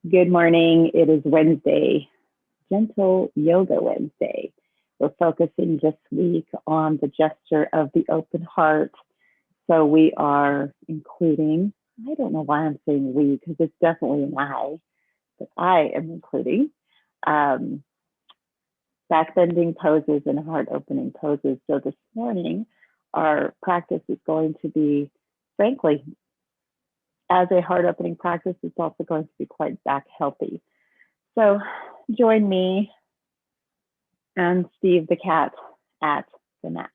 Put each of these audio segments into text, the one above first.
Good morning. It is Wednesday, Gentle Yoga Wednesday. We're focusing this week on the gesture of the open heart. So we are including, I don't know why I'm saying we, because it's definitely an I, but I am including backbending poses and heart opening poses. So this morning, our practice is going to be, frankly, as a heart opening practice, it's also going to be quite back healthy. So join me and Steve the cat at the mat.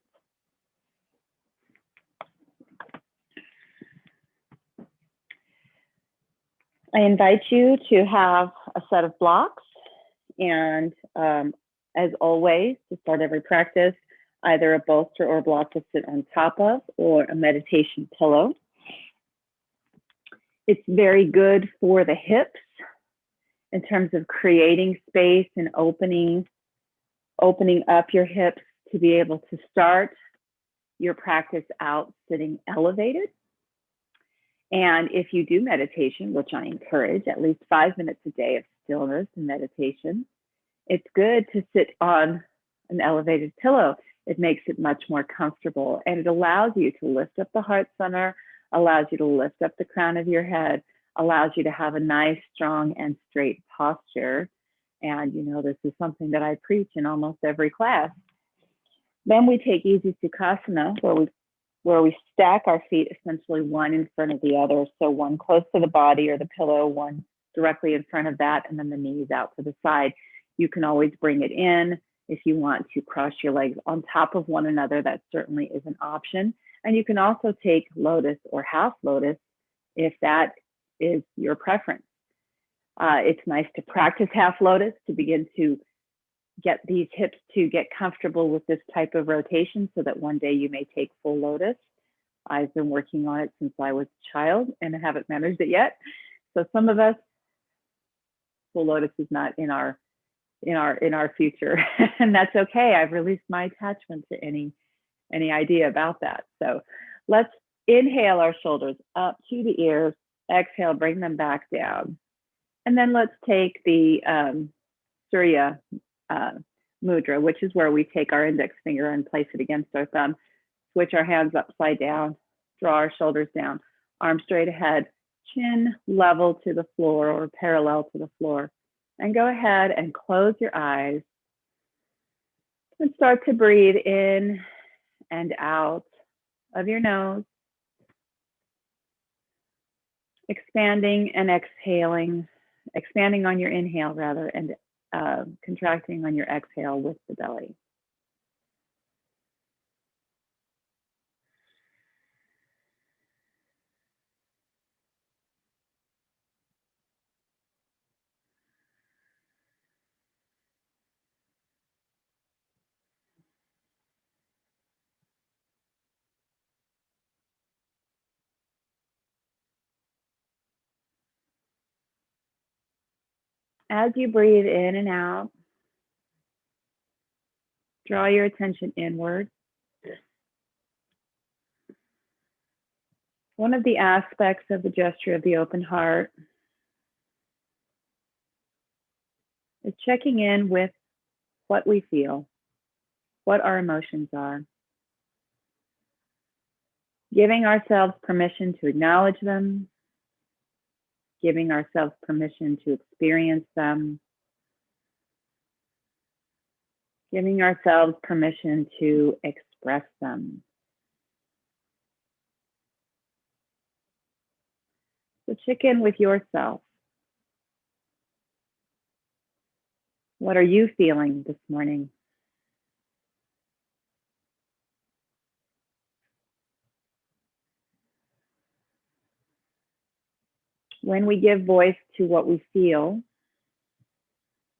I invite you to have a set of blocks, and as always, to start every practice, either a bolster or a block to sit on top of, or a meditation pillow. It's very good for the hips in terms of creating space and opening up your hips to be able to start your practice out sitting elevated. And if you do meditation, which I encourage, at least 5 minutes a day of stillness and meditation, it's good to sit on an elevated pillow. It makes it much more comfortable, and it allows you to lift up the heart center, allows you to lift up the crown of your head, allows you to have a nice, strong, and straight posture. And you know, this is something that I preach in almost every class. Then we take easy Sukhasana, where we stack our feet essentially one in front of the other. So one close to the body or the pillow, one directly in front of that, and then the knees out to the side. You can always bring it in if you want to cross your legs on top of one another. That certainly is an option. And you can also take lotus or half lotus if that is your preference. It's nice to practice half lotus to begin to get these hips to get comfortable with this type of rotation so that one day you may take full lotus. I've been working on it since I was a child and I haven't managed it yet. So some of us, full lotus is not in our future, and that's okay. I've released my attachment to any idea about that. So let's inhale our shoulders up to the ears, exhale, bring them back down. And then let's take the Surya Mudra, which is where we take our index finger and place it against our thumb, switch our hands upside down, draw our shoulders down, arms straight ahead, chin level to the floor or parallel to the floor. And go ahead and close your eyes and start to breathe in and out of your nose, expanding and exhaling, expanding on your inhale rather, and contracting on your exhale with the belly. As you breathe in and out, draw your attention inward. One of the aspects of the gesture of the open heart is checking in with what we feel, what our emotions are, giving ourselves permission to acknowledge them, giving ourselves permission to experience them, giving ourselves permission to express them. So check in with yourself. What are you feeling this morning? When we give voice to what we feel,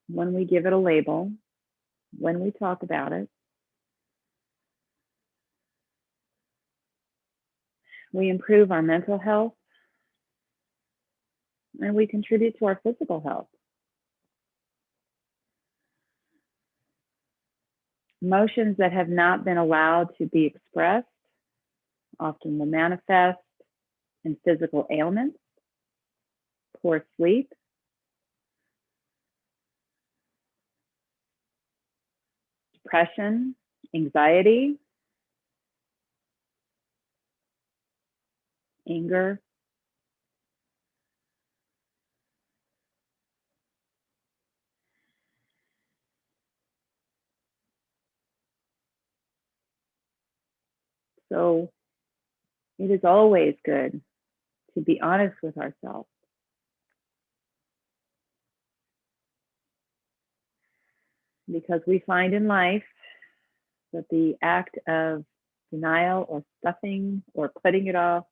when we give it a label, when we talk about it, we improve our mental health and we contribute to our physical health. Emotions that have not been allowed to be expressed often will manifest in physical ailments, poor sleep, depression, anxiety, anger, so it is always good to be honest with ourselves. Because we find in life that the act of denial or stuffing or putting it off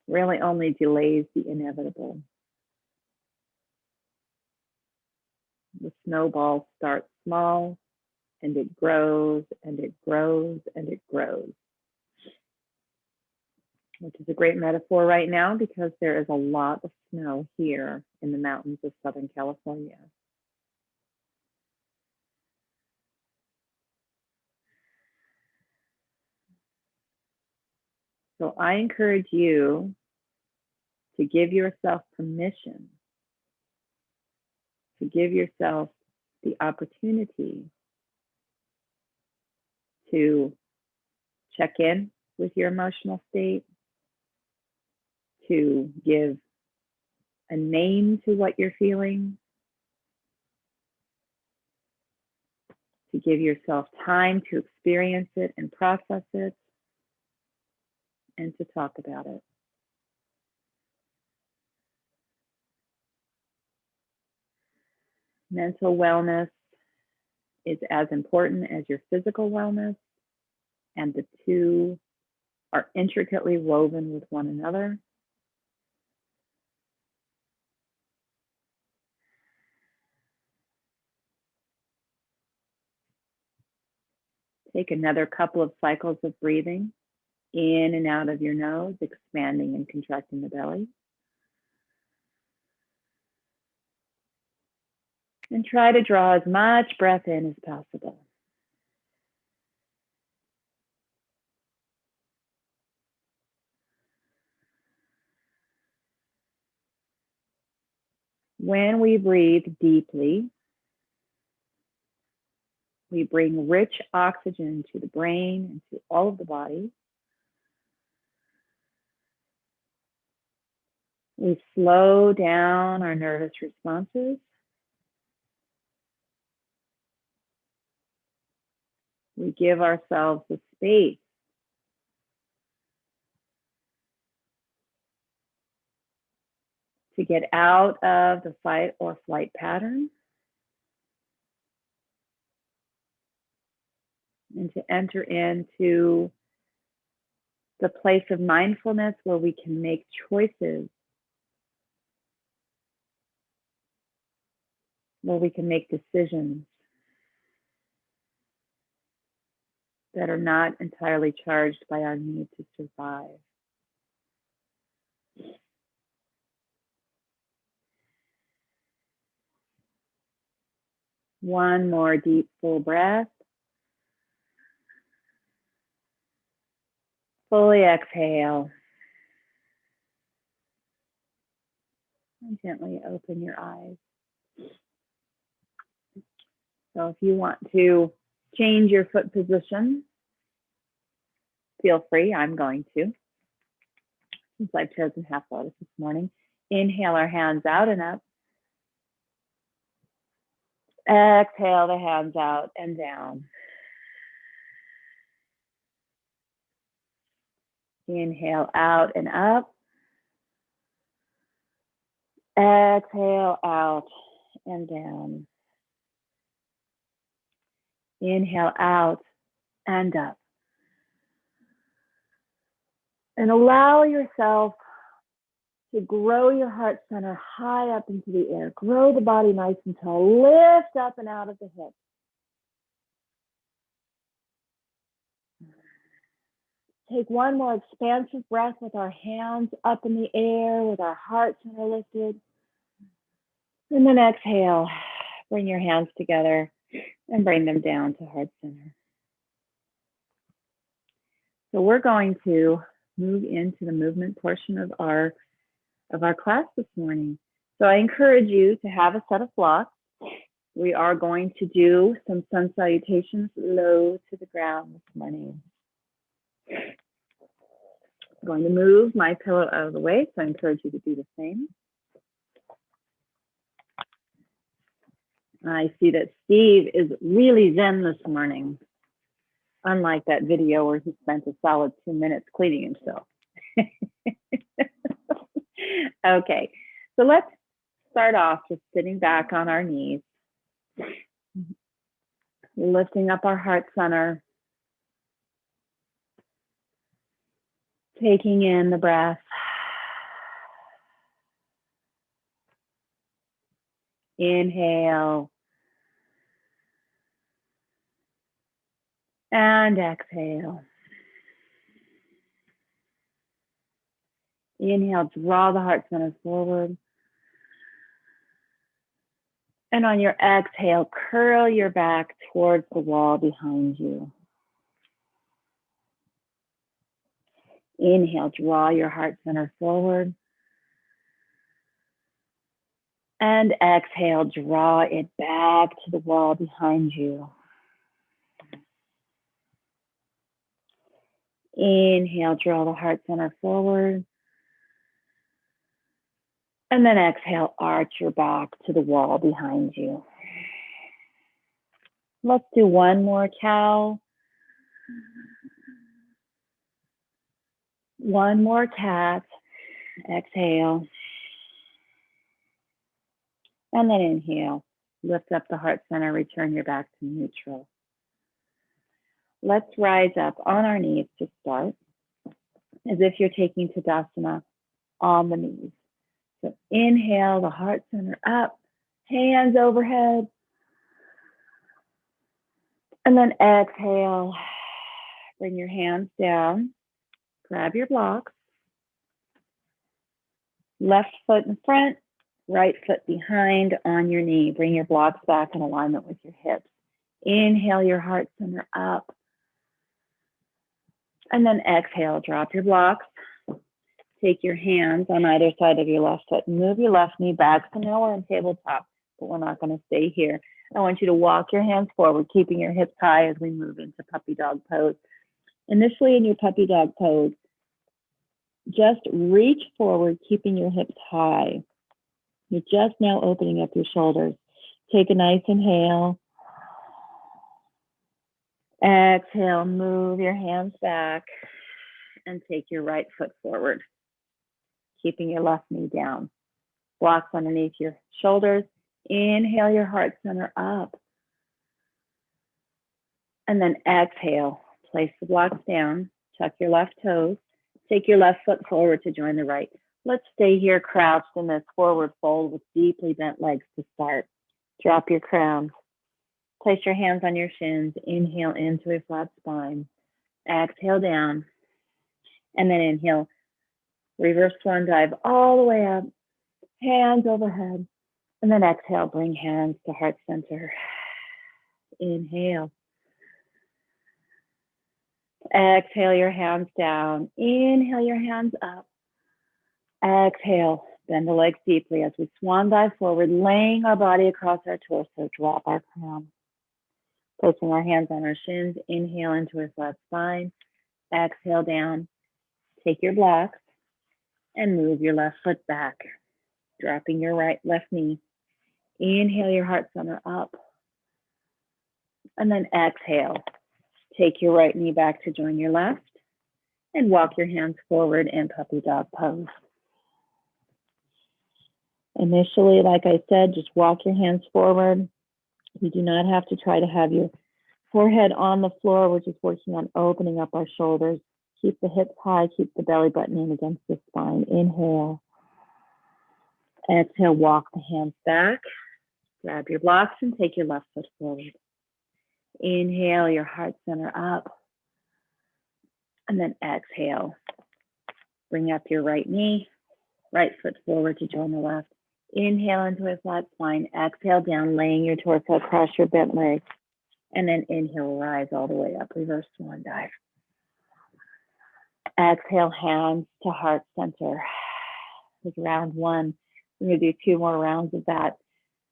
really only delays the inevitable. The snowball starts small and it grows and it grows and it grows, which is a great metaphor right now because there is a lot of snow here in the mountains of Southern California. So I encourage you to give yourself permission, to give yourself the opportunity to check in with your emotional state, to give a name to what you're feeling, to give yourself time to experience it and process it, and to talk about it. Mental wellness is as important as your physical wellness, and the two are intricately woven with one another. Take another couple of cycles of breathing in and out of your nose, expanding and contracting the belly. And try to draw as much breath in as possible. When we breathe deeply, we bring rich oxygen to the brain and to all of the body. We slow down our nervous responses. We give ourselves the space to get out of the fight or flight pattern and to enter into the place of mindfulness where we can make choices, where we can make decisions that are not entirely charged by our need to survive. One more deep, full breath. Fully exhale. And gently open your eyes. So if you want to change your foot position, feel free. I'm going to, since I've chosen half lotus this morning. Inhale our hands out and up. Exhale the hands out and down. Inhale out and up. Exhale out and down. Inhale out and up. And allow yourself to grow your heart center high up into the air. Grow the body nice and tall. Lift up and out of the hips. Take one more expansive breath with our hands up in the air, with our heart center lifted. And then exhale. Bring your hands together and bring them down to heart center. So we're going to move into the movement portion of our class this morning. So I encourage you to have a set of blocks. We are going to do some sun salutations low to the ground this morning. I'm going to move my pillow out of the way, so I encourage you to do the same. I see that Steve is really zen this morning, unlike that video where he spent a solid 2 minutes cleaning himself. Okay, so let's start off just sitting back on our knees, lifting up our heart center, taking in the breath, inhale, and exhale. Inhale, draw the heart center forward. And on your exhale, curl your back towards the wall behind you. Inhale, draw your heart center forward. And exhale, draw it back to the wall behind you. Inhale, draw the heart center forward. And then exhale, arch your back to the wall behind you. Let's do one more cow. One more cat. Exhale. And then inhale. Lift up the heart center, return your back to neutral. Let's rise up on our knees to start, as if you're taking Tadasana on the knees. So inhale, the heart center up, hands overhead. And then exhale, bring your hands down, grab your blocks. Left foot in front, right foot behind on your knee. Bring your blocks back in alignment with your hips. Inhale your heart center up. And then exhale, drop your blocks. Take your hands on either side of your left foot and move your left knee back. So now we're in tabletop, but we're not going to stay here. I want you to walk your hands forward, keeping your hips high as we move into puppy dog pose. Initially in your puppy dog pose, just reach forward, keeping your hips high. You're just now opening up your shoulders. Take a nice inhale. Exhale, move your hands back and take your right foot forward, keeping your left knee down. Blocks underneath your shoulders. Inhale your heart center up. And then exhale, place the blocks down, tuck your left toes, take your left foot forward to join the right. Let's stay here crouched in this forward fold with deeply bent legs to start. Drop your crown. Place your hands on your shins. Inhale into a flat spine. Exhale down. And then inhale. Reverse swan dive all the way up. Hands overhead. And then exhale. Bring hands to heart center. Inhale. Exhale your hands down. Inhale your hands up. Exhale. Bend the legs deeply as we swan dive forward, laying our body across our torso. Drop our crown. Placing our hands on our shins. Inhale into a flat spine. Exhale down. Take your blocks and move your left foot back. Dropping your left knee. Inhale your heart center up. And then exhale. Take your right knee back to join your left. And walk your hands forward in puppy dog pose. Initially, like I said, just walk your hands forward. You do not have to try to have your forehead on the floor. We're just working on opening up our shoulders. Keep the hips high, keep the belly button in against the spine. Inhale. Exhale, walk the hands back. Grab your blocks and take your left foot forward. Inhale, your heart center up. And then exhale. Bring up your right knee, right foot forward to join the left. Inhale into a flat spine. Exhale down, laying your torso across your bent legs. And then inhale, rise all the way up. Reverse swan dive. Exhale, hands to heart center. With round one, we're going to do 2 more rounds of that.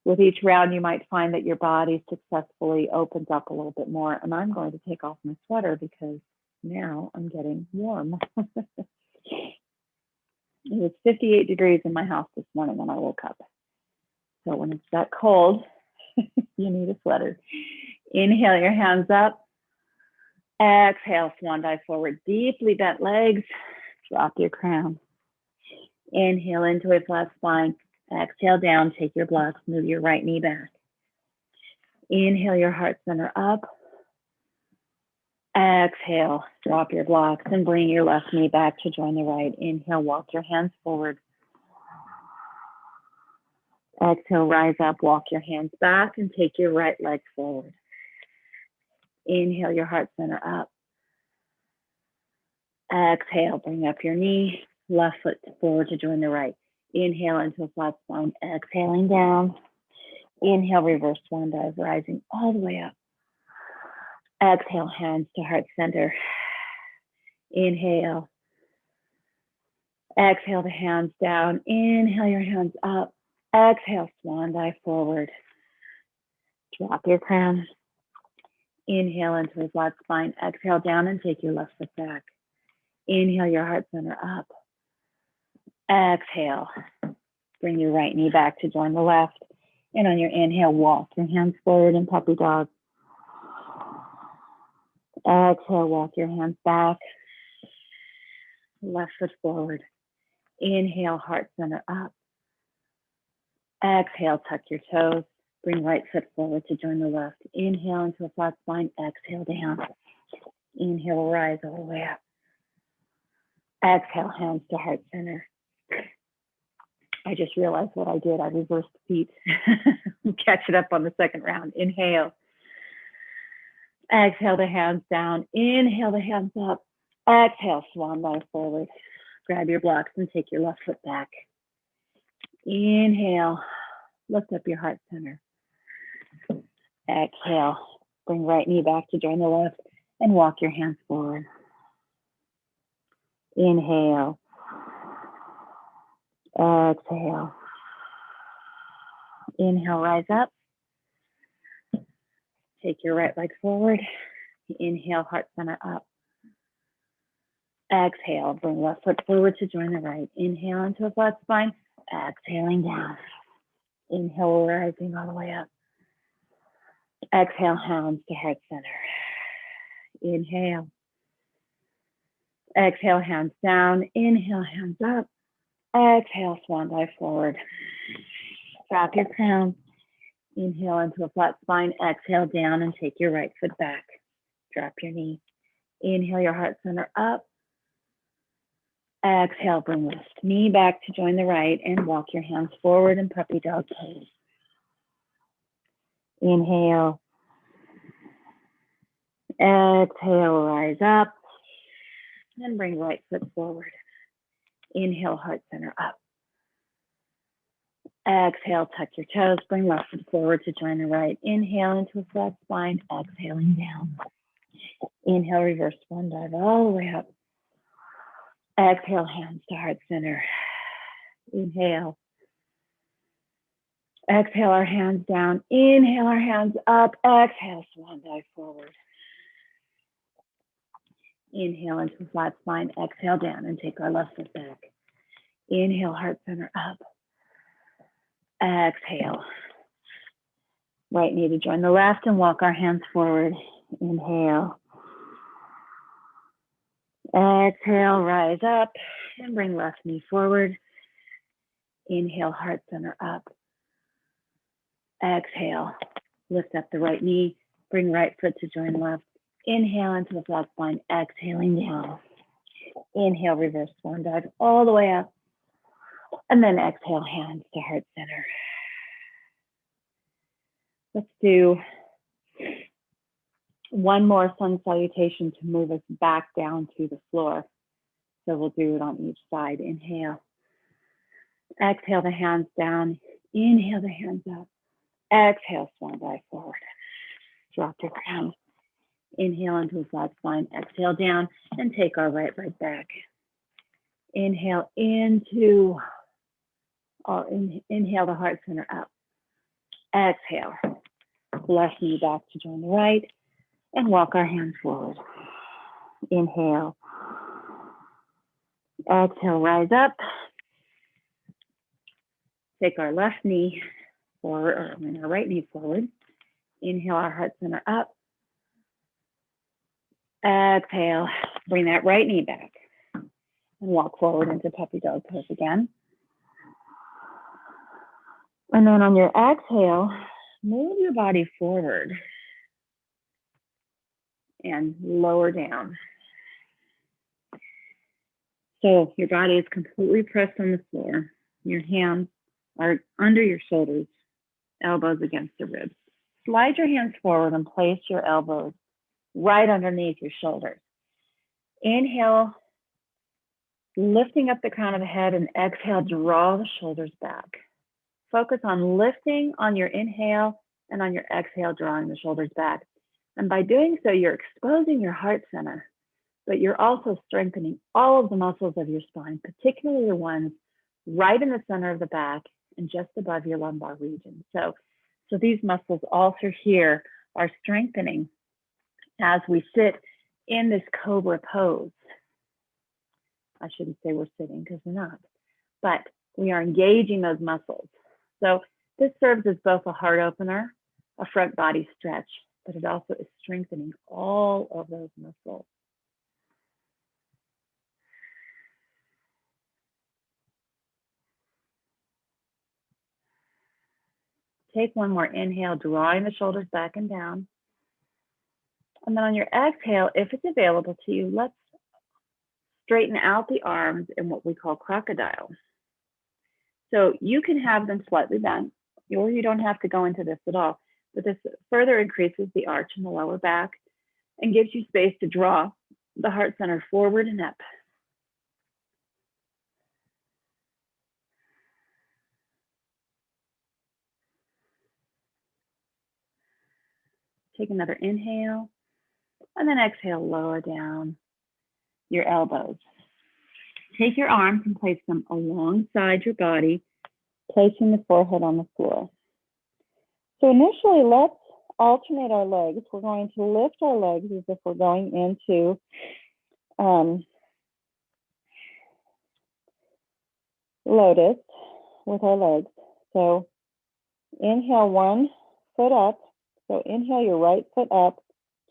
With each round, you might find that your body successfully opens up a little bit more. And I'm going to take off my sweater because now I'm getting warm. It was 58 degrees in my house this morning when I woke up. So when it's that cold, you need a sweater. Inhale your hands up. Exhale, swan dive forward. Deeply bent legs. Drop your crown. Inhale into a flat spine. Exhale down, take your blocks, move your right knee back. Inhale your heart center up. Exhale, drop your blocks and bring your left knee back to join the right. Inhale, walk your hands forward. Exhale, rise up, walk your hands back and take your right leg forward. Inhale your heart center up. Exhale, bring up your knee, left foot forward to join the right. Inhale into a flat spine, exhaling down. Inhale, reverse swan dive, rising all the way up. Exhale, hands to heart center. Inhale. Exhale the hands down. Inhale your hands up. Exhale, swan dive forward. Drop your crown. Inhale into a flat spine. Exhale down and take your left foot back. Inhale your heart center up. Exhale. Bring your right knee back to join the left. And on your inhale, walk your hands forward in puppy dog. Exhale, walk your hands back. Left foot forward. Inhale, heart center up. Exhale, tuck your toes. Bring right foot forward to join the left. Inhale into a flat spine. Exhale down. Inhale, rise all the way up. Exhale, hands to heart center. I just realized what I did. I reversed the feet. We'll catch it up on the second round. Inhale. Exhale the hands down. Inhale the hands up. Exhale, swan dive forward. Grab your blocks and take your left foot back. Inhale. Lift up your heart center. Exhale. Bring right knee back to join the left and walk your hands forward. Inhale. Exhale. Inhale, rise up. Take your right leg forward. Inhale, heart center up. Exhale, bring left foot forward to join the right. Inhale into a flat spine. Exhaling down. Inhale, rising all the way up. Exhale, hands to heart center. Inhale. Exhale, hands down. Inhale, hands up. Exhale, swan dive forward. Drop your crown. Inhale into a flat spine. Exhale down and take your right foot back. Drop your knee. Inhale your heart center up. Exhale, bring left knee back to join the right and walk your hands forward in puppy dog pose. Inhale. Exhale, rise up. And bring right foot forward. Inhale, heart center up. Exhale, tuck your toes. Bring left foot forward to join the right. Inhale into a flat spine. Exhaling down. Inhale, reverse swan dive all the way up. Exhale, hands to heart center. Inhale. Exhale, our hands down. Inhale, our hands up. Exhale, swan dive forward. Inhale into a flat spine. Exhale down and take our left foot back. Inhale, heart center up. Exhale. Right knee to join the left and walk our hands forward. Inhale. Exhale, rise up and bring left knee forward. Inhale, heart center up. Exhale, lift up the right knee, bring right foot to join left. Inhale into the flat spine, exhaling down. Inhale, reverse swan dive all the way up. And then exhale, hands to heart center. Let's do one more sun salutation to move us back down to the floor. So we'll do it on each side. Inhale. Exhale the hands down. Inhale the hands up. Exhale, swan dive forward. Drop your crown. Inhale into a flat spine. Exhale down and take our right leg back. Inhale into, inhale the heart center up. Exhale. Left knee back to join the right and walk our hands forward. Inhale. Exhale, rise up. Take our left knee forward, or our right knee forward. Inhale, our heart center up. Exhale, bring that right knee back and walk forward into puppy dog pose again. And then on your exhale, move your body forward and lower down. So your body is completely pressed on the floor. Your hands are under your shoulders, elbows against the ribs. Slide your hands forward and place your elbows right underneath your shoulders. Inhale, lifting up the crown of the head, and exhale, draw the shoulders back. Focus on lifting on your inhale and on your exhale, drawing the shoulders back. And by doing so, you're exposing your heart center, but you're also strengthening all of the muscles of your spine, particularly the ones right in the center of the back and just above your lumbar region. So these muscles also here are strengthening as we sit in this cobra pose. I shouldn't say we're sitting because we're not, but we are engaging those muscles. So this serves as both a heart opener, a front body stretch, but it also is strengthening all of those muscles. Take one more inhale, drawing the shoulders back and down. And then on your exhale, if it's available to you, let's straighten out the arms in what we call crocodile. So you can have them slightly bent, or you don't have to go into this at all, but this further increases the arch in the lower back and gives you space to draw the heart center forward and up. Take another inhale, and then exhale, lower down your elbows. Take your arms and place them alongside your body, placing the forehead on the floor. So initially, let's alternate our legs. We're going to lift our legs as if we're going into lotus with our legs. So inhale one foot up. So inhale your right foot up,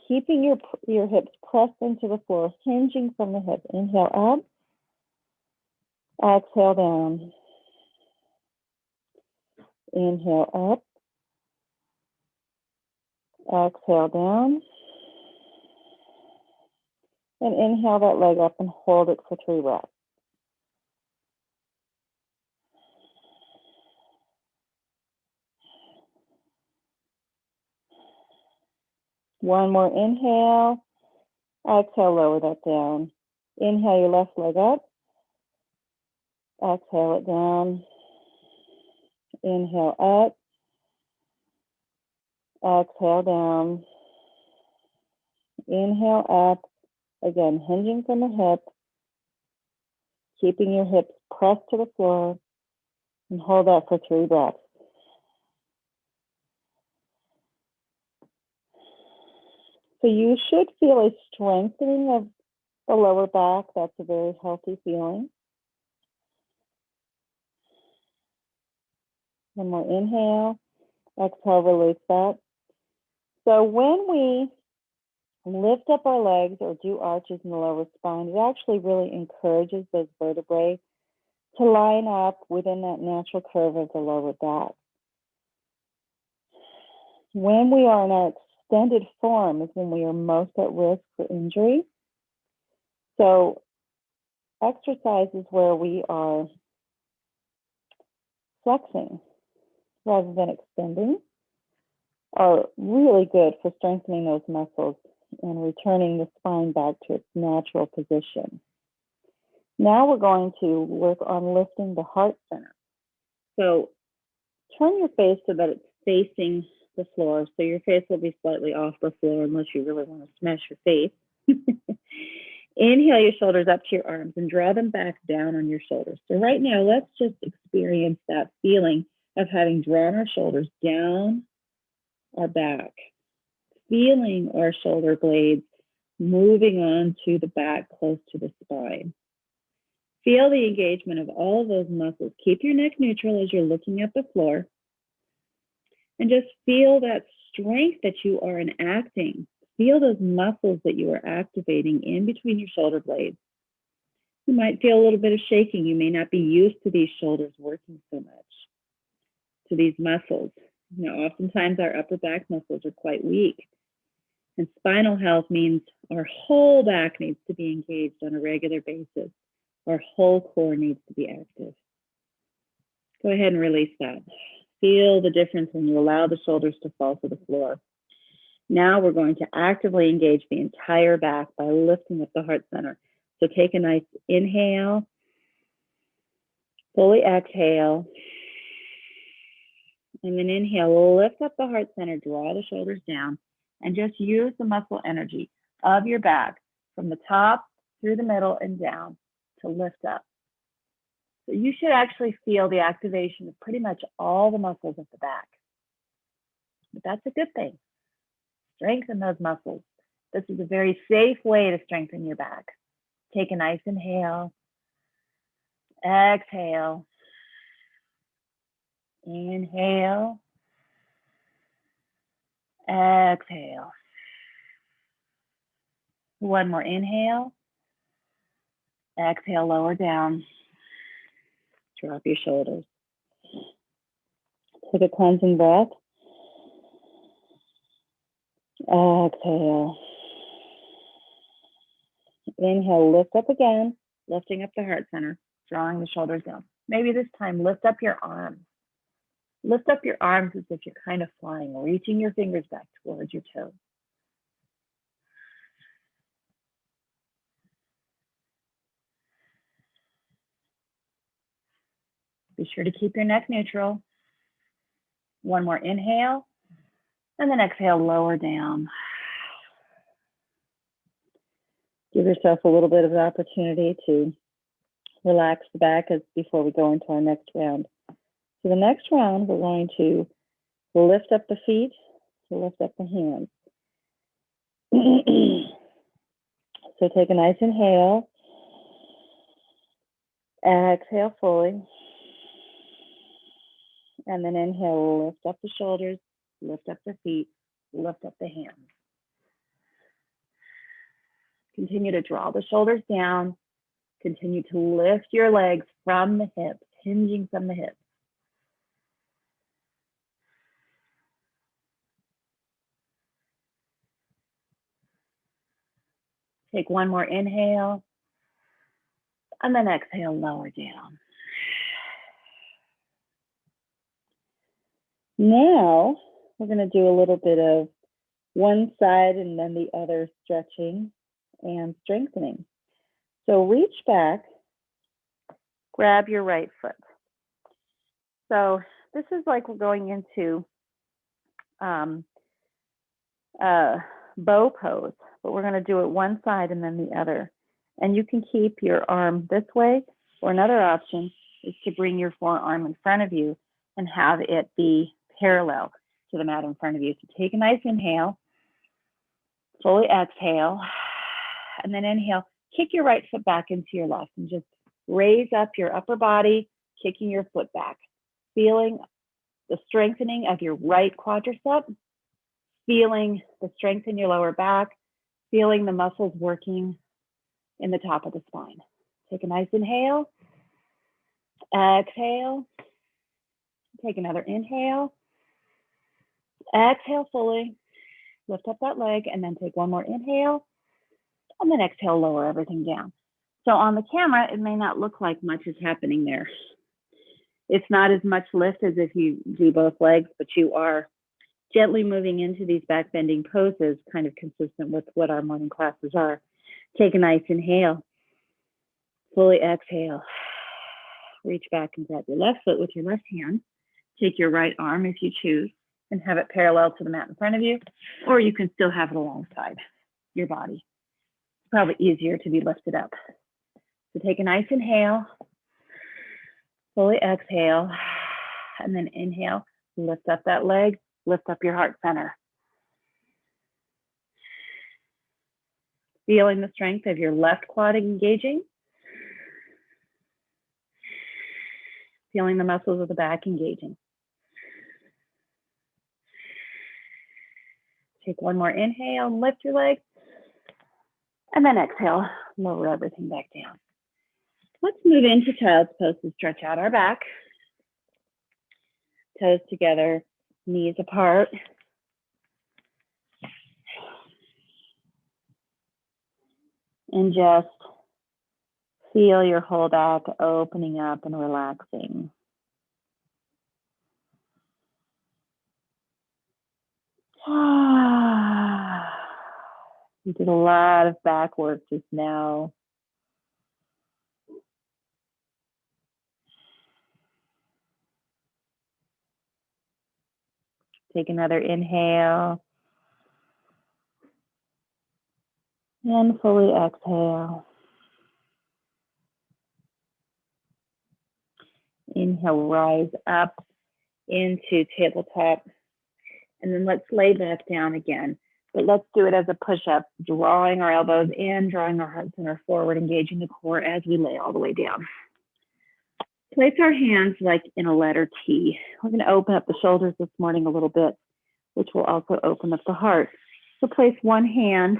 keeping your hips pressed into the floor, hinging from the hip. Inhale up, exhale down. Inhale up, exhale down. And inhale that leg up and hold it for 3 reps. One more inhale, exhale, lower that down. Inhale your left leg up, exhale it down. Inhale up, exhale down. Inhale up, again, hinging from the hip, keeping your hips pressed to the floor, and hold that for 3 breaths. So you should feel a strengthening of the lower back. That's a very healthy feeling. One more inhale, exhale, release that. So when we lift up our legs or do arches in the lower spine, it actually really encourages those vertebrae to line up within that natural curve of the lower back. When we are in our extended form is when we are most at risk for injury. So exercises where we are flexing rather than extending are really good for strengthening those muscles and returning the spine back to its natural position. Now we're going to work on lifting the heart center. So turn your face so that it's facing the floor. So your face will be slightly off the floor unless you really want to smash your face. Inhale your shoulders up to your arms and draw them back down on your shoulders. So right now, let's just experience that feeling of having drawn our shoulders down our back, feeling our shoulder blades moving on to the back close to the spine. Feel the engagement of all of those muscles. Keep your neck neutral as you're looking at the floor. And just feel that strength that you are enacting. Feel those muscles that you are activating in between your shoulder blades. You might feel a little bit of shaking. You may not be used to these shoulders working so much, to these muscles. You know, oftentimes our upper back muscles are quite weak. And spinal health means our whole back needs to be engaged on a regular basis. Our whole core needs to be active. Go ahead and release that. Feel the difference when you allow the shoulders to fall to the floor. Now we're going to actively engage the entire back by lifting up the heart center. So take a nice inhale, fully exhale, and then inhale, lift up the heart center, draw the shoulders down, and just use the muscle energy of your back from the top through the middle and down to lift up. So you should actually feel the activation of pretty much all the muscles at the back. But that's a good thing. Strengthen those muscles. This is a very safe way to strengthen your back. Take a nice inhale. Exhale. Inhale. Exhale. One more inhale. Exhale, lower down. Drop your shoulders. Take a cleansing breath. Exhale. Inhale, lift up again, lifting up the heart center, drawing the shoulders down. Maybe this time lift up your arms. Lift up your arms as if you're kind of flying, reaching your fingers back towards your toes. Be sure to keep your neck neutral. One more inhale, and then exhale, lower down. Give yourself a little bit of an opportunity to relax the back before we go into our next round. So the next round, we're going to lift up the feet, to lift up the hands. So take a nice inhale. Exhale fully. And then inhale, lift up the shoulders, lift up the feet, lift up the hands. Continue to draw the shoulders down. Continue to lift your legs from the hips, hinging from the hips. Take one more inhale, and then exhale, lower down. Now, we're going to do a little bit of one side and then the other stretching and strengthening. So reach back, grab your right foot. So this is like we're going into bow pose, but we're going to do it one side and then the other. And you can keep your arm this way, or another option is to bring your forearm in front of you and have it be parallel to the mat in front of you. So take a nice inhale, fully exhale, and then inhale. Kick your right foot back into your left and just raise up your upper body, kicking your foot back, feeling the strengthening of your right quadricep, feeling the strength in your lower back, feeling the muscles working in the top of the spine. Take a nice inhale, exhale, take another inhale, exhale fully, lift up that leg, and then take one more inhale, and then exhale, lower everything down. So on the camera, it may not look like much is happening there. It's not as much lift as if you do both legs, but you are gently moving into these back bending poses, kind of consistent with what our morning classes are. Take a nice inhale, fully exhale. Reach back and grab your left foot with your left hand. Take your right arm if you choose and have it parallel to the mat in front of you, or you can still have it alongside your body. It's probably easier to be lifted up. So take a nice inhale, fully exhale, And then inhale, lift up that leg, lift up your heart center. Feeling the strength of your left quad engaging. Feeling the muscles of the back engaging. Take one more inhale, lift your leg. And then exhale, lower everything back down. Let's move into child's pose and stretch out our back. Toes together, knees apart. And just feel your whole back opening up and relaxing. You did a lot of back work just now. Take another inhale. And fully exhale. Inhale, rise up into tabletop. And then let's lay back down again. But let's do it as a push-up, drawing our elbows in, drawing our heart center forward, engaging the core as we lay all the way down. Place our hands like in a letter T. We're going to open up the shoulders this morning a little bit, which will also open up the heart. So place one hand,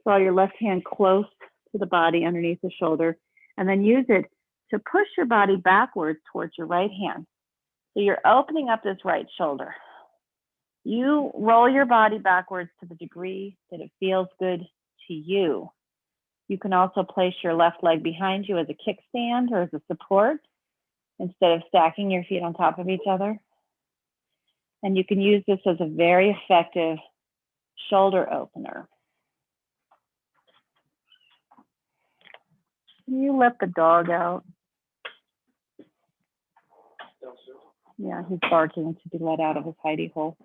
draw your left hand close to the body underneath the shoulder, and then use it to push your body backwards towards your right hand. So you're opening up this right shoulder. You roll your body backwards to the degree that it feels good to you. You can also place your left leg behind you as a kickstand or as a support instead of stacking your feet on top of each other. And you can use this as a very effective shoulder opener. Can you let the dog out? Yeah, he's barking to be let out of his hidey hole.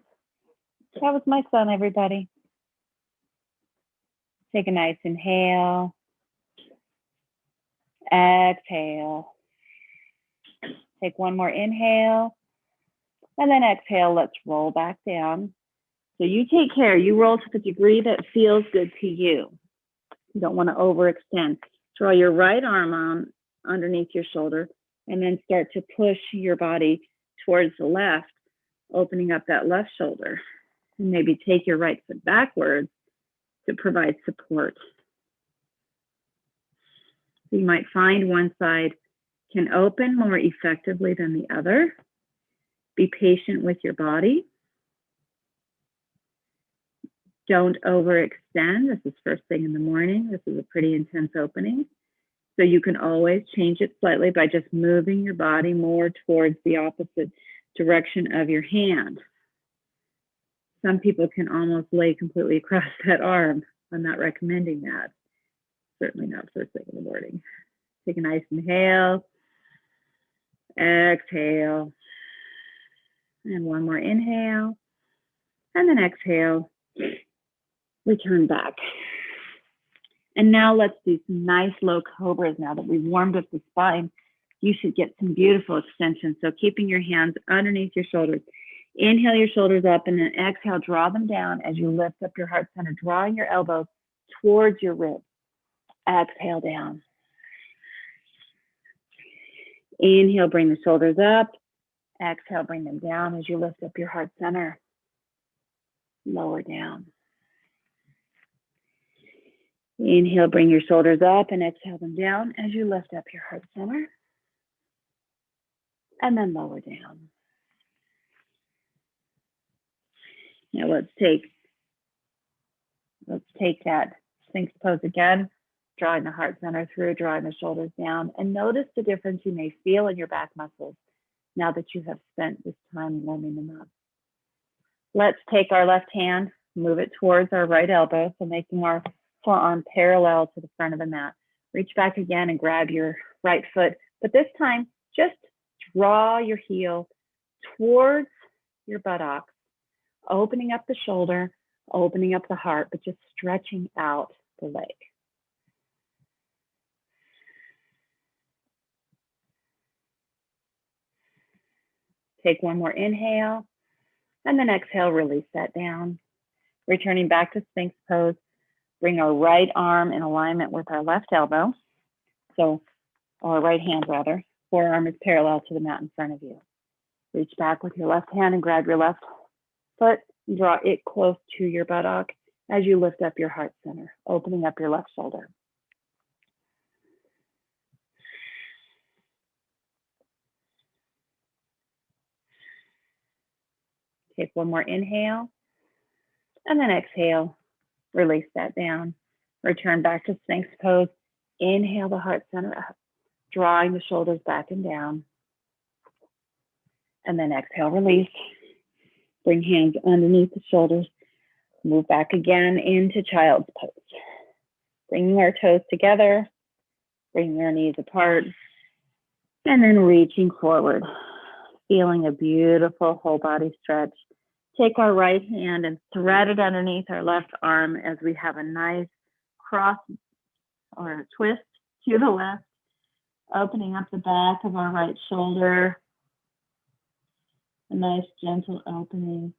That was my son, everybody. Take a nice inhale. Exhale. Take one more inhale. And then exhale, let's roll back down. So you take care. You roll to the degree that feels good to you. You don't want to overextend. Draw your right arm on underneath your shoulder and then start to push your body towards the left, opening up that left shoulder. And maybe take your right foot backwards to provide support. So you might find one side can open more effectively than the other. Be patient with your body. Don't overextend. This is first thing in the morning. This is a pretty intense opening. So you can always change it slightly by just moving your body more towards the opposite direction of your hand. Some people can almost lay completely across that arm. I'm not recommending that. Certainly not first thing in the morning. Take a nice inhale. Exhale. And one more inhale. And then exhale. Return back. And now let's do some nice low cobras. Now that we've warmed up the spine, you should get some beautiful extension. So keeping your hands underneath your shoulders. Inhale your shoulders up and then exhale, draw them down as you lift up your heart center, drawing your elbows towards your ribs. Exhale down. Inhale, bring the shoulders up. Exhale, bring them down as you lift up your heart center. Lower down. Inhale, bring your shoulders up and exhale them down as you lift up your heart center. And then lower down. Now let's take that Sphinx pose again, drawing the heart center through, drawing the shoulders down, and notice the difference you may feel in your back muscles now that you have spent this time warming them up. Let's take our left hand, move it towards our right elbow, so making our forearm parallel to the front of the mat. Reach back again and grab your right foot, but this time just draw your heel towards your buttocks, opening up the shoulder, opening up the heart, but just stretching out the leg. Take one more inhale, and then exhale, release that down. Returning back to Sphinx pose, bring our right arm in alignment with our left elbow. So, or right hand rather, forearm is parallel to the mat in front of you. Reach back with your left hand and grab your left foot, draw it close to your buttock as you lift up your heart center, opening up your left shoulder. Take one more inhale, and then exhale, release that down. Return back to Sphinx pose. Inhale the heart center up, drawing the shoulders back and down. And then exhale, release. Bring hands underneath the shoulders. Move back again into child's pose. Bringing our toes together, bringing our knees apart, and then reaching forward. Feeling a beautiful whole body stretch. Take our right hand and thread it underneath our left arm as we have a nice cross or a twist to the left, opening up the back of our right shoulder. A nice gentle opening.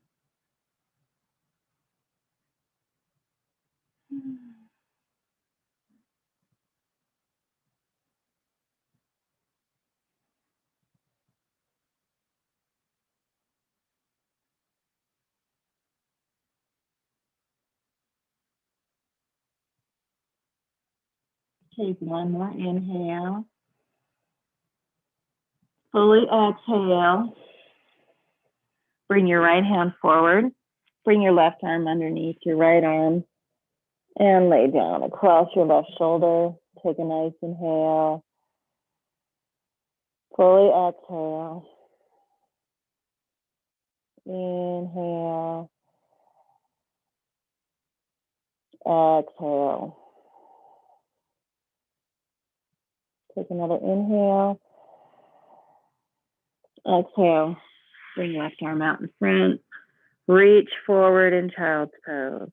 Take one more inhale. Fully exhale. Bring your right hand forward. Bring your left arm underneath your right arm and lay down across your left shoulder. Take a nice inhale. Fully exhale. Inhale. Exhale. Take another inhale. Exhale. Bring left arm out in front. Reach forward in child's pose.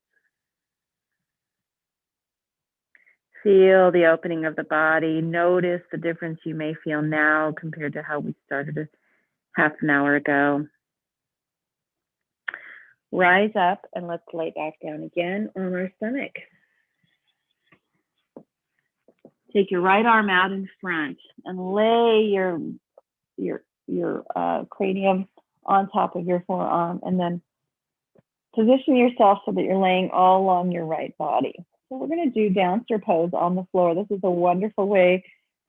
Feel the opening of the body. Notice the difference you may feel now compared to how we started a half an hour ago. Rise up and let's lay back down again on our stomach. Take your right arm out in front and lay your cranium on top of your forearm, and then position yourself so that you're laying all along your right body. So we're going to do downstair pose on the floor. This is a wonderful way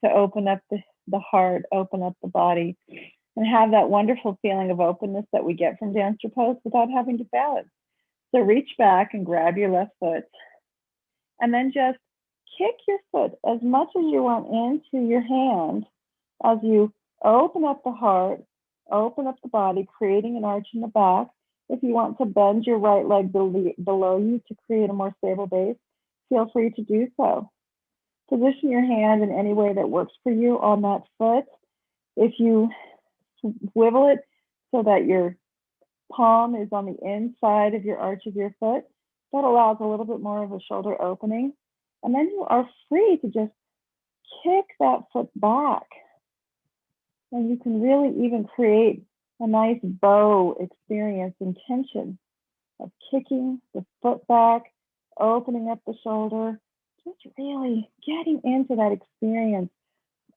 to open up the heart, open up the body, and have that wonderful feeling of openness that we get from downstair pose without having to balance. So reach back and grab your left foot, and then just kick your foot as much as you want into your hand as you open up the heart, open up the body, creating an arch in the back. If you want to bend your right leg below you to create a more stable base, feel free to do so. Position your hand in any way that works for you on that foot. If you swivel it so that your palm is on the inside of your arch of your foot, that allows a little bit more of a shoulder opening. And then you are free to just kick that foot back. And you can really even create a nice bow experience and tension of kicking the foot back, opening up the shoulder, just really getting into that experience,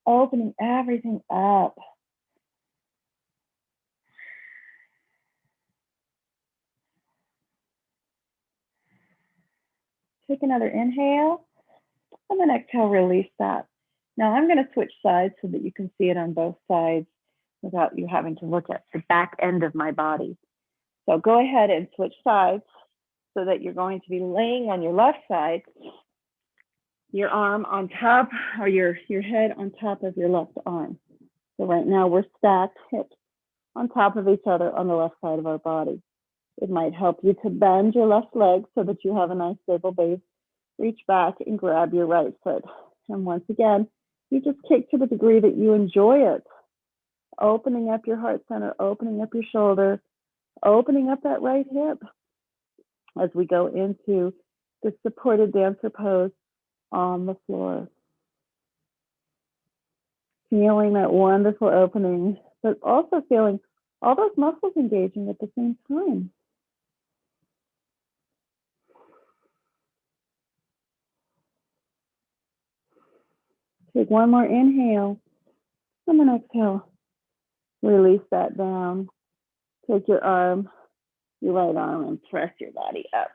opening everything up. Take another inhale, and then exhale, release that. Now I'm going to switch sides so that you can see it on both sides without you having to look at the back end of my body. So go ahead and switch sides so that you're going to be laying on your left side, your arm on top, or your head on top of your left arm. So right now we're stacked hips on top of each other on the left side of our body. It might help you to bend your left leg so that you have a nice stable base. Reach back and grab your right foot. And once again, you just kick to the degree that you enjoy it. Opening up your heart center, opening up your shoulder, opening up that right hip as we go into the supported dancer pose on the floor. Feeling that wonderful opening, but also feeling all those muscles engaging at the same time. Take one more inhale, and then exhale. Release that down. Take your arm, your right arm, and press your body up.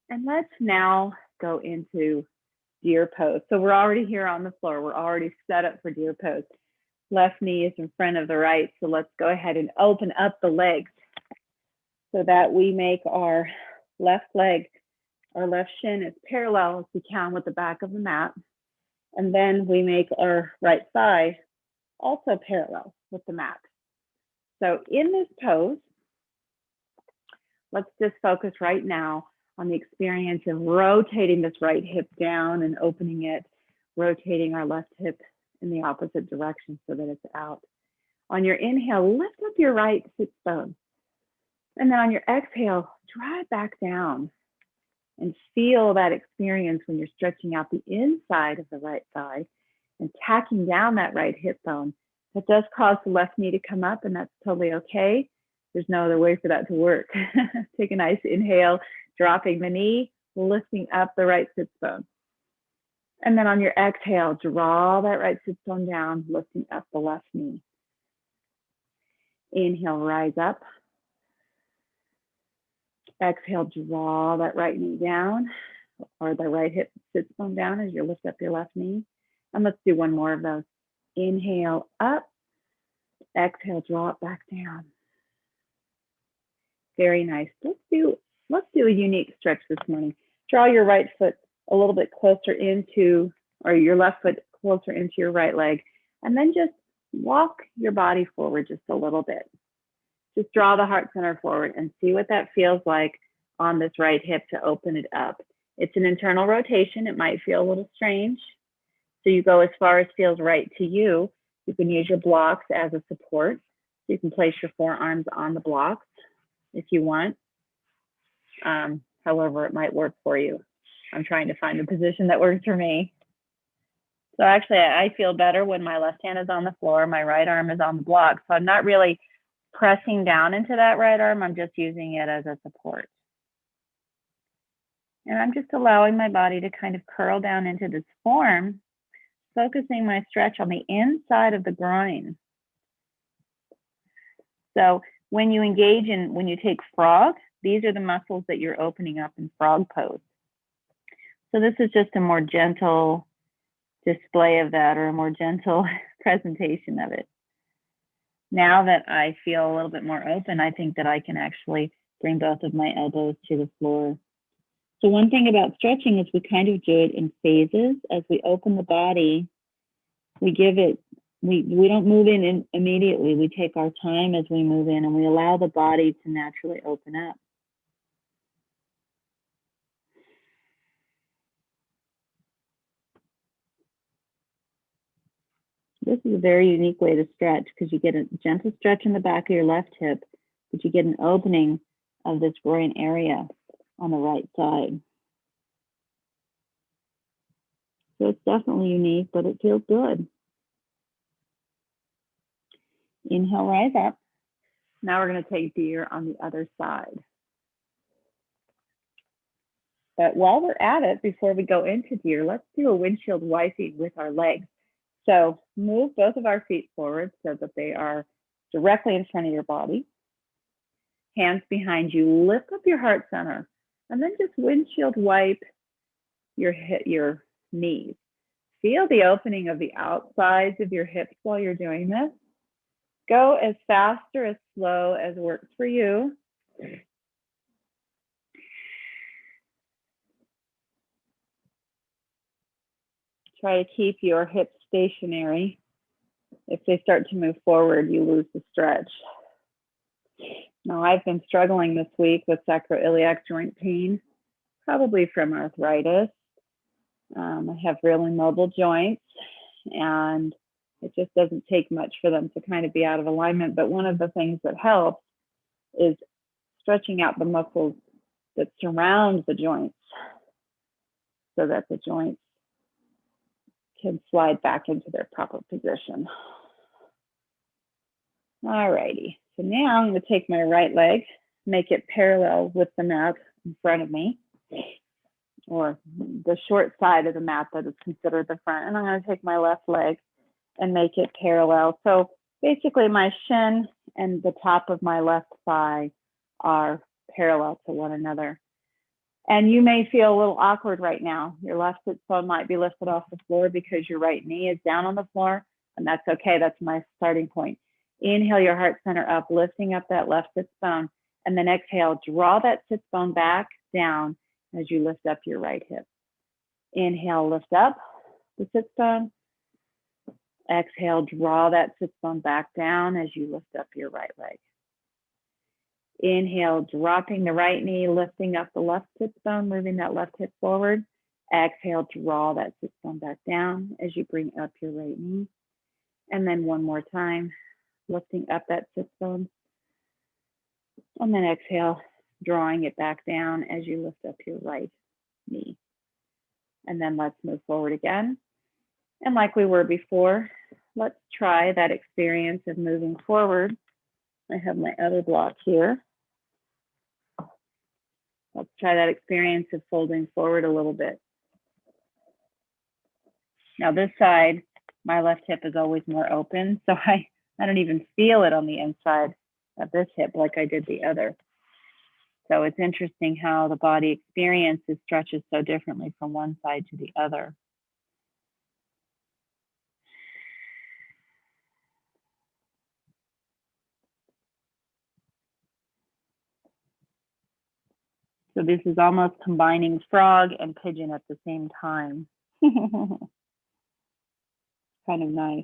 And let's now go into deer pose. So we're already here on the floor. We're already set up for deer pose. Left knee is in front of the right. So let's go ahead and open up the legs so that we make our left leg, our left shin as parallel as we can with the back of the mat. And then we make our right thigh also parallel with the mat. So in this pose, let's just focus right now on the experience of rotating this right hip down and opening it, rotating our left hip in the opposite direction so that it's out. On your inhale, lift up your right sit bone. And then on your exhale, draw it back down and feel that experience when you're stretching out the inside of the right thigh and tacking down that right hip bone. That does cause the left knee to come up, and that's totally okay. There's no other way for that to work. Take a nice inhale, dropping the knee, lifting up the right sit bone. And then on your exhale, draw that right sit bone down, lifting up the left knee. Inhale, rise up. Exhale, draw that right knee down, or the right hip sit bone down as you lift up your left knee. And let's do one more of those. Inhale up. Exhale, draw it back down. Very nice. Let's do a unique stretch this morning. Draw your right foot a little bit closer into, or your left foot closer into your right leg, and then just walk your body forward just a little bit. Just draw the heart center forward and see what that feels like on this right hip to open it up. It's an internal rotation. It might feel a little strange. So you go as far as feels right to you. You can use your blocks as a support. You can place your forearms on the blocks if you want. However it might work for you. I'm trying to find a position that works for me. So actually, I feel better when my left hand is on the floor, my right arm is on the block. So I'm not really pressing down into that right arm. I'm just using it as a support. And I'm just allowing my body to kind of curl down into this form, focusing my stretch on the inside of the groin. So when you engage in, when you take frog, these are the muscles that you're opening up in frog pose. So this is just a more gentle display of that, or a more gentle presentation of it. Now that I feel a little bit more open, I think that I can actually bring both of my elbows to the floor. So one thing about stretching is we kind of do it in phases. As we open the body, we give it, we don't move in immediately. We take our time as we move in, and we allow the body to naturally open up. This is a very unique way to stretch because you get a gentle stretch in the back of your left hip, but you get an opening of this groin area on the right side. So it's definitely unique, but it feels good. Inhale, rise up. Now we're going to take deer on the other side. But while we're at it, before we go into deer, let's do a windshield wiping with our legs. So move both of our feet forward so that they are directly in front of your body. Hands behind you, lift up your heart center, and then just windshield wipe your knees. Feel the opening of the outsides of your hips while you're doing this. Go as fast or as slow as works for you. Try to keep your hips stationary. If they start to move forward, you lose the stretch. Now, I've been struggling this week with sacroiliac joint pain, probably from arthritis. I have really mobile joints, and it just doesn't take much for them to kind of be out of alignment. But one of the things that helps is stretching out the muscles that surround the joints so that the joints can slide back into their proper position. All righty. So now I'm going to take my right leg, make it parallel with the mat in front of me, or the short side of the mat that is considered the front. And I'm going to take my left leg and make it parallel. So basically my shin and the top of my left thigh are parallel to one another. And you may feel a little awkward right now. Your left sit bone might be lifted off the floor because your right knee is down on the floor, and that's okay. That's my starting point. Inhale your heart center up, lifting up that left sit bone, and then exhale, draw that sit bone back down as you lift up your right hip. Inhale, lift up the sit bone. Exhale, draw that sit bone back down as you lift up your right leg. Inhale, dropping the right knee, lifting up the left sit bone, moving that left hip forward. Exhale, draw that sit bone back down as you bring up your right knee. And then one more time, lifting up that sit bone. And then exhale, drawing it back down as you lift up your right knee. And then let's move forward again. And like we were before, let's try that experience of moving forward. I have my other block here. Let's try that experience of folding forward a little bit. Now this side, my left hip is always more open, so I don't even feel it on the inside of this hip like I did the other. So it's interesting how the body experiences stretches so differently from one side to the other. So this is almost combining frog and pigeon at the same time. Kind of nice.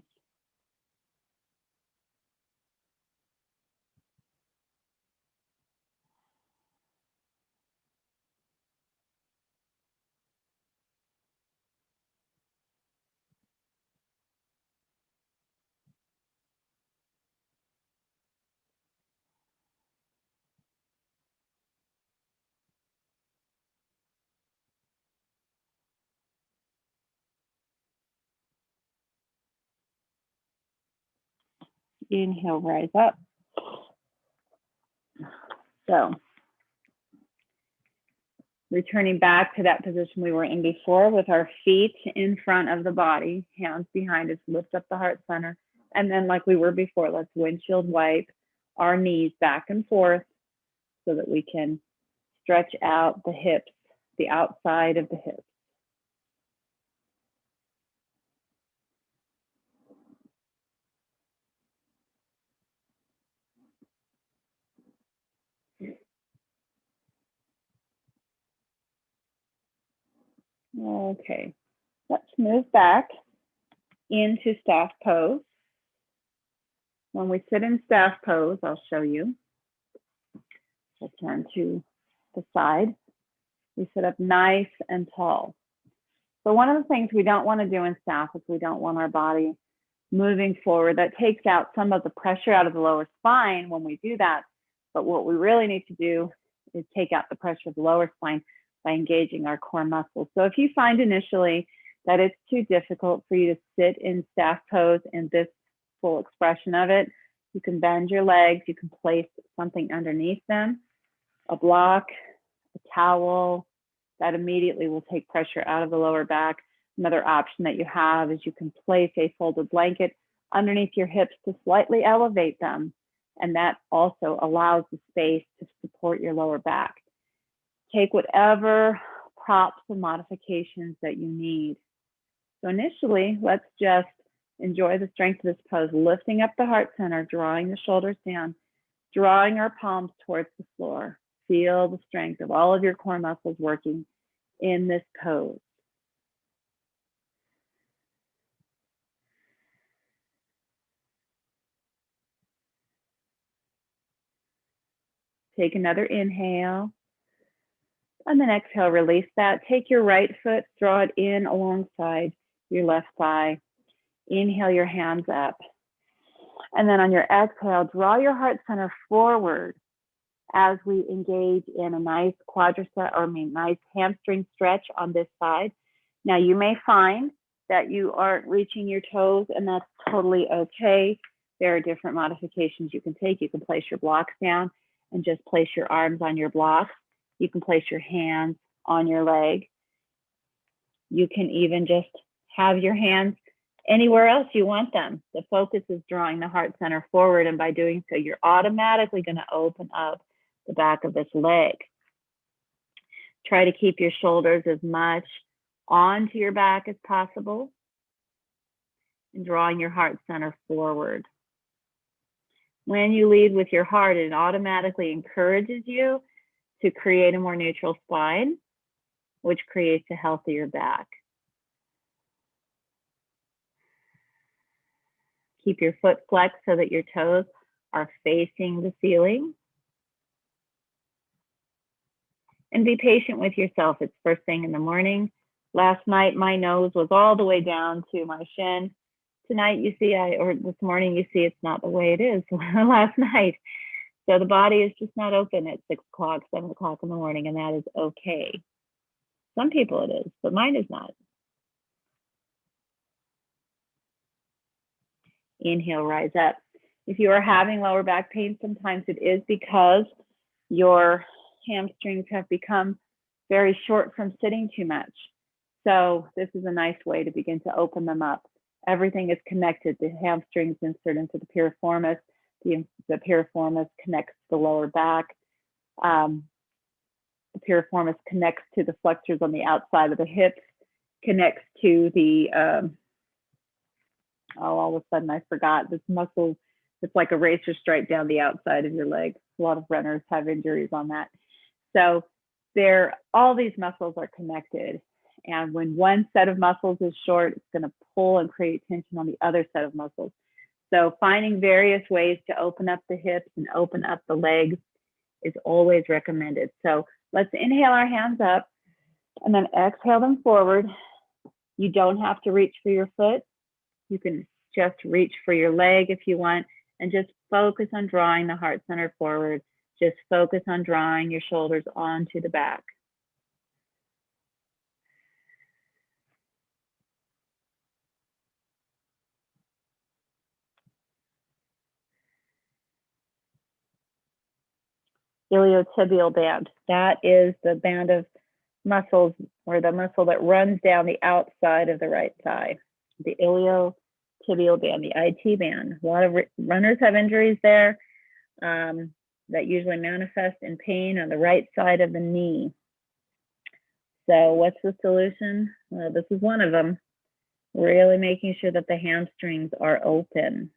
Inhale, rise up. So returning back to that position we were in before with our feet in front of the body, hands behind us, lift up the heart center. And then like we were before, let's windshield wipe our knees back and forth so that we can stretch out the hips, the outside of the hips. Okay, let's move back into staff pose. When we sit in staff pose, I'll show you. We'll turn to the side. We sit up nice and tall. So one of the things we don't want to do in staff is we don't want our body moving forward. That takes out some of the pressure out of the lower spine when we do that. But what we really need to do is take out the pressure of the lower spine by engaging our core muscles. So if you find initially that it's too difficult for you to sit in staff pose in this full expression of it, you can bend your legs, you can place something underneath them, a block, a towel, that immediately will take pressure out of the lower back. Another option that you have is you can place a folded blanket underneath your hips to slightly elevate them. And that also allows the space to support your lower back. Take whatever props and modifications that you need. So initially, let's just enjoy the strength of this pose, lifting up the heart center, drawing the shoulders down, drawing our palms towards the floor. Feel the strength of all of your core muscles working in this pose. Take another inhale. And then exhale, release that. Take your right foot, draw it in alongside your left thigh. Inhale your hands up. And then on your exhale, draw your heart center forward as we engage in a nice nice hamstring stretch on this side. Now you may find that you aren't reaching your toes, and that's totally okay. there are different modifications you can take. You can place your blocks down and just place your arms on your blocks. You can place your hands on your leg. You can even just have your hands anywhere else you want them. The focus is drawing the heart center forward, and by doing so, you're automatically going to open up the back of this leg. Try to keep your shoulders as much onto your back as possible and drawing your heart center forward. When you lead with your heart, it automatically encourages you to create a more neutral spine, which creates a healthier back. Keep your foot flexed so that your toes are facing the ceiling. And be patient with yourself. It's first thing in the morning. Last night, my nose was all the way down to my shin. Tonight, you see, or this morning, you see it's not the way it is last night. So the body is just not open at 6 o'clock, 7 o'clock in the morning, and that is okay. Some people it is, but mine is not. Inhale, rise up. If you are having lower back pain, sometimes it is because your hamstrings have become very short from sitting too much. So this is a nice way to begin to open them up. Everything is connected. The hamstrings insert into the piriformis. The piriformis connects to the lower back. The piriformis connects to the flexors on the outside of the hips, connects to the, all of a sudden I forgot, this muscle, it's like a razor stripe down the outside of your leg. A lot of runners have injuries on that. So all these muscles are connected. And when one set of muscles is short, it's going to pull and create tension on the other set of muscles. So finding various ways to open up the hips and open up the legs is always recommended. So let's inhale our hands up and then exhale them forward. You don't have to reach for your foot. You can just reach for your leg if you want, and just focus on drawing the heart center forward. Just focus on drawing your shoulders onto the back. Iliotibial band. That is the band of muscles, or the muscle that runs down the outside of the right thigh. The iliotibial band, the IT band. A lot of runners have injuries there that usually manifest in pain on the right side of the knee. So what's the solution? Well, this is one of them. Really making sure that the hamstrings are open.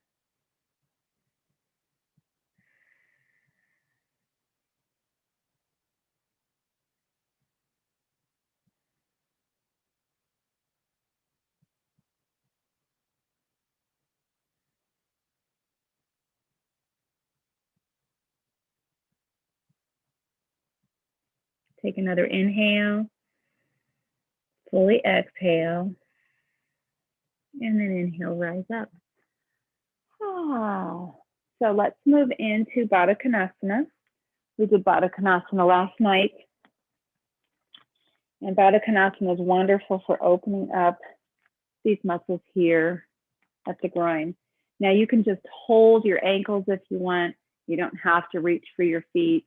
Take another inhale, fully exhale, and then inhale, rise up. So let's move into Badakanasana. We did Badakanasana last night. And Badakanasana is wonderful for opening up these muscles here at the groin. Now you can just hold your ankles if you want. You don't have to reach for your feet.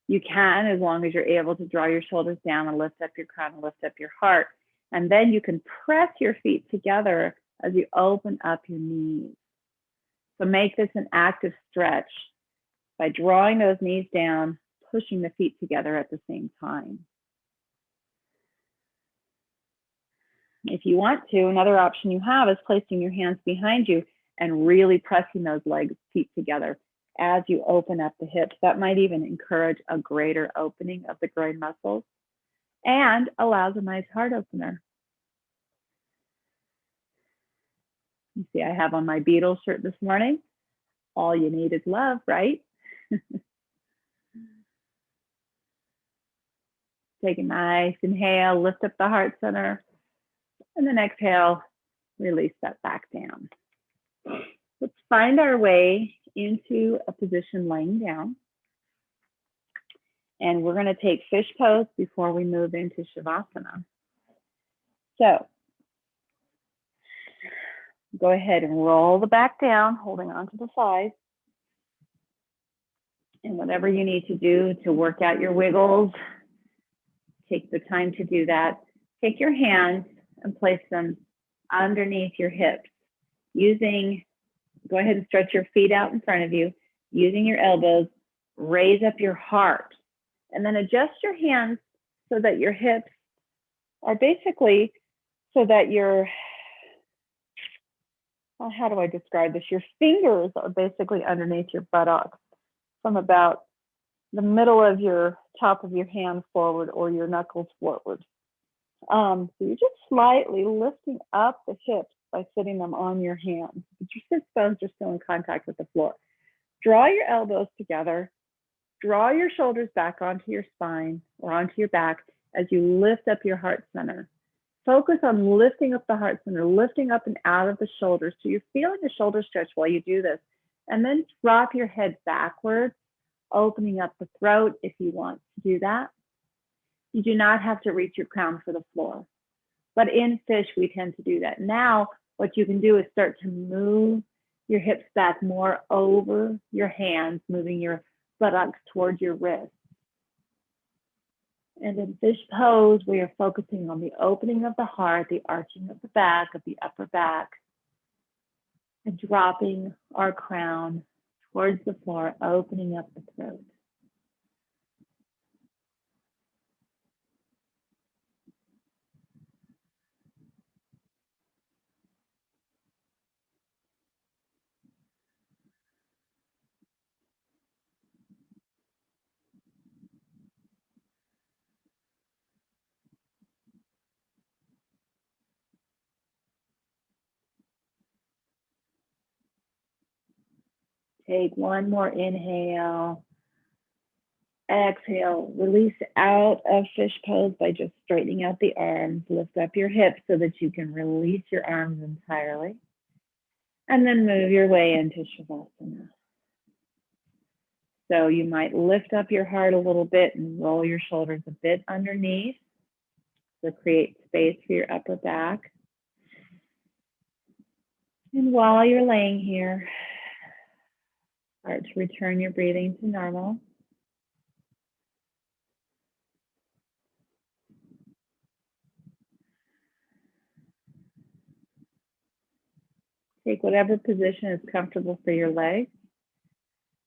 You can, as long as you're able to draw your shoulders down and lift up your crown and lift up your heart. And then you can press your feet together as you open up your knees. So make this an active stretch by drawing those knees down, pushing the feet together at the same time. If you want to, another option you have is placing your hands behind you and really pressing those feet together as you open up the hips. That might even encourage a greater opening of the groin muscles and allows a nice heart opener. You see, I have on my Beatles shirt this morning. All you need is love, right? Take a nice inhale, lift up the heart center, and then exhale, release that back down. Let's find our way into a position laying down. And we're going to take fish pose before we move into Shavasana. So Go ahead and roll the back down, holding onto the thighs. And whatever you need to do to work out your wiggles, take the time to do that. Take your hands and place them underneath your hips. Go ahead and stretch your feet out in front of you. Using your elbows, raise up your heart. And then adjust your hands so that your hips are basically, so that how do I describe this? Your fingers are basically underneath your buttocks from about the middle of your top of your hand forward or your knuckles forward. So you're just slightly lifting up the hips by sitting them on your hands, but your sit bones are still in contact with the floor. Draw your elbows together. Draw your shoulders back onto your spine or onto your back as you lift up your heart center. Focus on lifting up the heart center, lifting up and out of the shoulders. So you're feeling the shoulder stretch while you do this. And then drop your head backwards, opening up the throat if you want to do that. You do not have to reach your crown for the floor. But in fish, we tend to do that. Now, what you can do is start to move your hips back more over your hands, moving your buttocks towards your wrists. And in fish pose, we are focusing on the opening of the heart, the arching of the back, of the upper back, and dropping our crown towards the floor, opening up the throat. Take one more inhale. Exhale, release out of fish pose by just straightening out the arms. Lift up your hips so that you can release your arms entirely. And then move your way into Shavasana. So you might lift up your heart a little bit and roll your shoulders a bit underneath. So create space for your upper back. And while you're laying here, start to return your breathing to normal. Take whatever position is comfortable for your legs.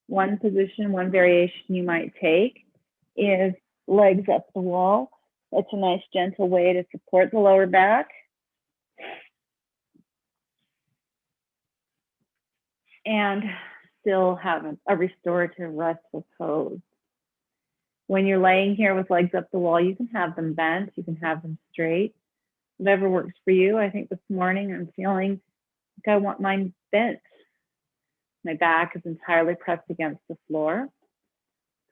One position, one variation you might take is legs up the wall. It's a nice gentle way to support the lower back. And still have a restorative restful pose. When you're laying here with legs up the wall, you can have them bent, you can have them straight, whatever works for you. I think this morning I'm feeling like I want mine bent. My back is entirely pressed against the floor.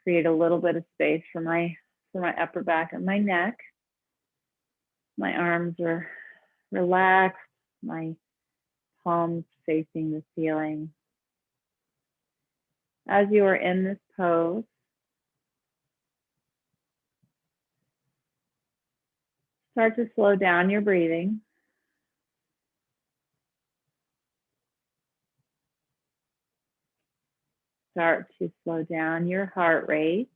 Create a little bit of space for my upper back and my neck. My arms are relaxed, my palms facing the ceiling. As you are in this pose, start to slow down your breathing. Start to slow down your heart rate.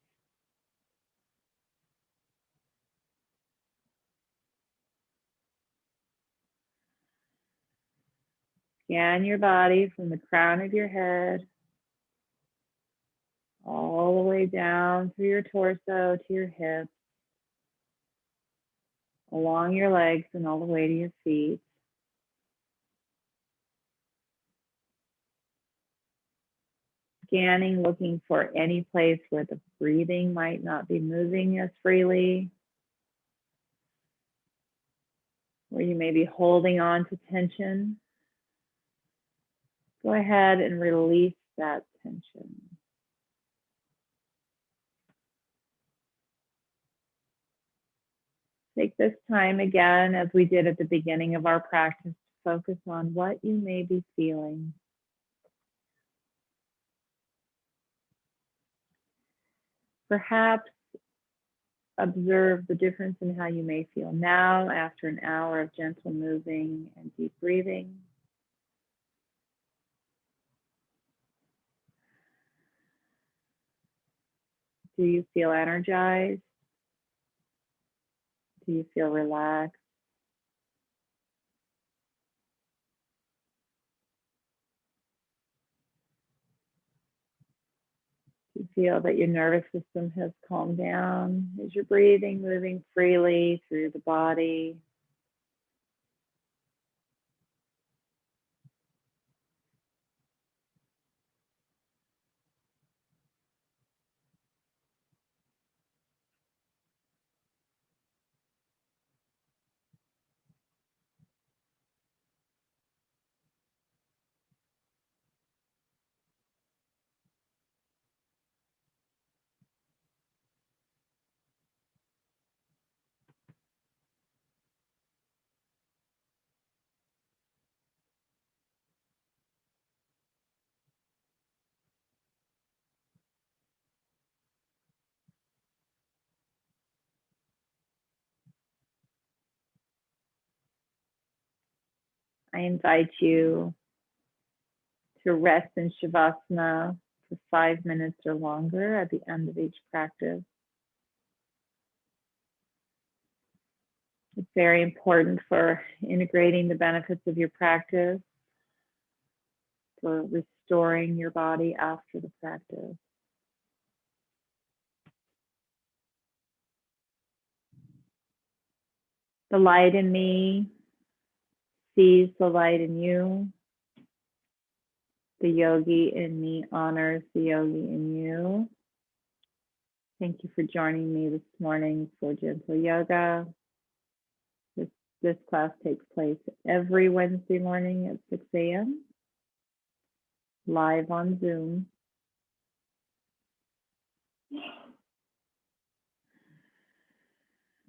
Scan your body from the crown of your head all the way down through your torso to your hips, along your legs and all the way to your feet. Scanning, looking for any place where the breathing might not be moving as freely, where you may be holding on to tension. Go ahead and release that tension. Take this time again, as we did at the beginning of our practice, to focus on what you may be feeling. Perhaps observe the difference in how you may feel now after an hour of gentle moving and deep breathing. Do you feel energized? Do you feel relaxed? Do you feel that your nervous system has calmed down? Is your breathing moving freely through the body? I invite you to rest in Shavasana for 5 minutes or longer at the end of each practice. It's very important for integrating the benefits of your practice, for restoring your body after the practice. The light in me sees the light in you. The yogi in me honors the yogi in you. Thank you for joining me this morning for Gentle Yoga. This class takes place every Wednesday morning at 6 a.m. live on Zoom.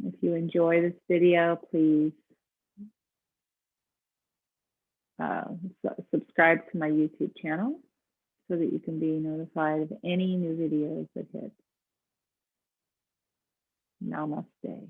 If you enjoy this video, please subscribe to my YouTube channel so that you can be notified of any new videos that hit. Namaste.